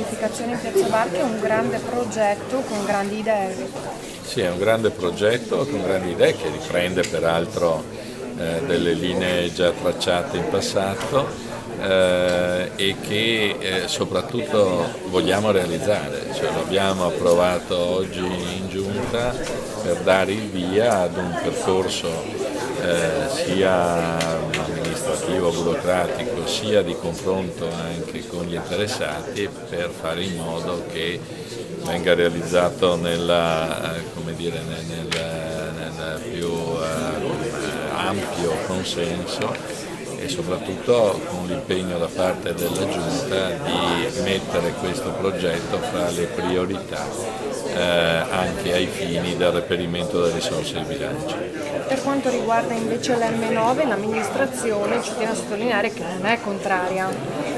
riqualificazione in Piazza Barche è un grande progetto con grandi idee. Sì, è un grande progetto con grandi idee che riprende peraltro delle linee già tracciate in passato e che soprattutto vogliamo realizzare, cioè lo abbiamo approvato oggi in giunta per dare il via ad un percorso sia amministrativo, burocratico, sia di confronto anche con gli interessati per fare in modo che venga realizzato nel più ampio consenso e soprattutto con l'impegno da parte della Giunta di mettere questo progetto fra le priorità anche ai fini del reperimento delle risorse di bilancio. Per quanto riguarda invece l'M9, l'amministrazione ci tiene a sottolineare che non è contraria.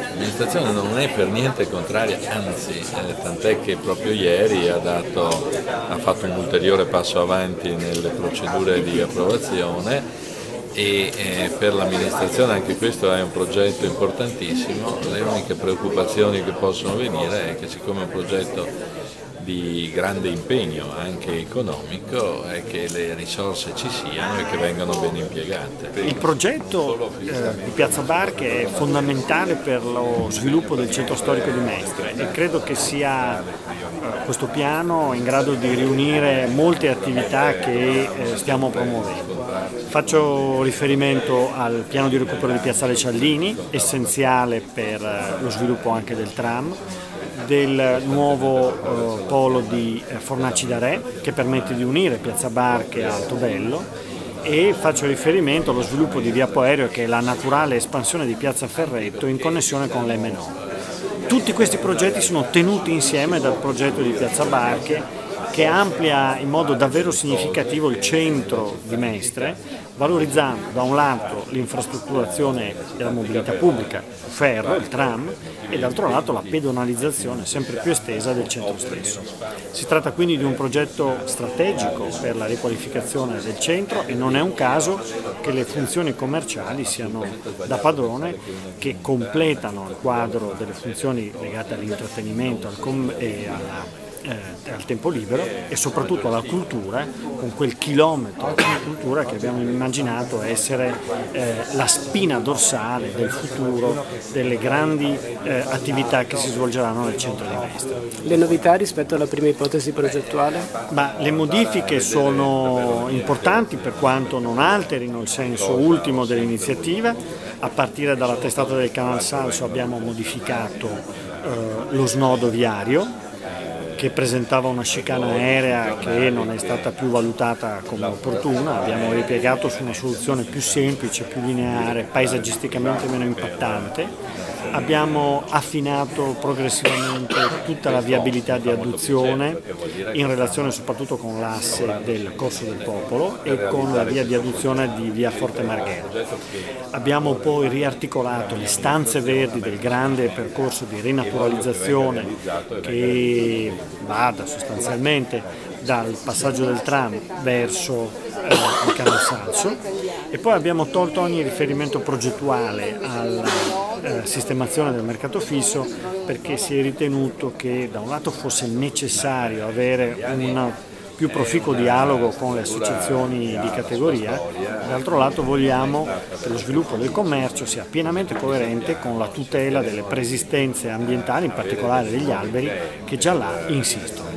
L'amministrazione non è per niente contraria, anzi, tant'è che proprio ieri ha fatto un ulteriore passo avanti nelle procedure di approvazione e per l'amministrazione anche questo è un progetto importantissimo. Le uniche preoccupazioni che possono venire è che siccome è un progetto di grande impegno anche economico è che le risorse ci siano e che vengano ben impiegate. Il progetto di Piazza Barche è fondamentale per lo sviluppo del centro storico di Mestre e credo che sia questo piano in grado di riunire molte attività che stiamo promuovendo. Faccio riferimento al piano di recupero di Piazzale Cialdini, essenziale per lo sviluppo anche del tram, del nuovo polo di Fornaci da Re che permette di unire Piazza Barche a Altobello e faccio riferimento allo sviluppo di Via Poerio che è la naturale espansione di Piazza Ferretto in connessione con l'M9. Tutti questi progetti sono tenuti insieme dal progetto di Piazza Barche che amplia in modo davvero significativo il centro di Mestre, valorizzando da un lato l'infrastrutturazione della mobilità pubblica, ferro, il tram, e dall'altro lato la pedonalizzazione sempre più estesa del centro stesso. Si tratta quindi di un progetto strategico per la riqualificazione del centro e non è un caso che le funzioni commerciali siano da padrone, che completano il quadro delle funzioni legate all'intrattenimento al tempo libero e soprattutto alla cultura, con quel chilometro di cultura che abbiamo immaginato essere la spina dorsale del futuro delle grandi attività che si svolgeranno nel centro di Mestre. Le novità rispetto alla prima ipotesi progettuale? Le modifiche sono importanti per quanto non alterino il senso ultimo dell'iniziativa. A partire dalla testata del Canal Salso abbiamo modificato lo snodo viario che presentava una chicane aerea che non è stata più valutata come opportuna, abbiamo ripiegato su una soluzione più semplice, più lineare, paesaggisticamente meno impattante. Abbiamo affinato progressivamente tutta la viabilità di adduzione in relazione soprattutto con l'asse del Corso del Popolo e con la via di adduzione di via Forte Marghera. Abbiamo poi riarticolato le stanze verdi del grande percorso di rinaturalizzazione che vada sostanzialmente dal passaggio del tram verso il Canal Salso e poi abbiamo tolto ogni riferimento progettuale alla sistemazione del mercato fisso perché si è ritenuto che da un lato fosse necessario avere un più proficuo dialogo con le associazioni di categoria, dall'altro lato vogliamo che lo sviluppo del commercio sia pienamente coerente con la tutela delle preesistenze ambientali, in particolare degli alberi, che già là insistono.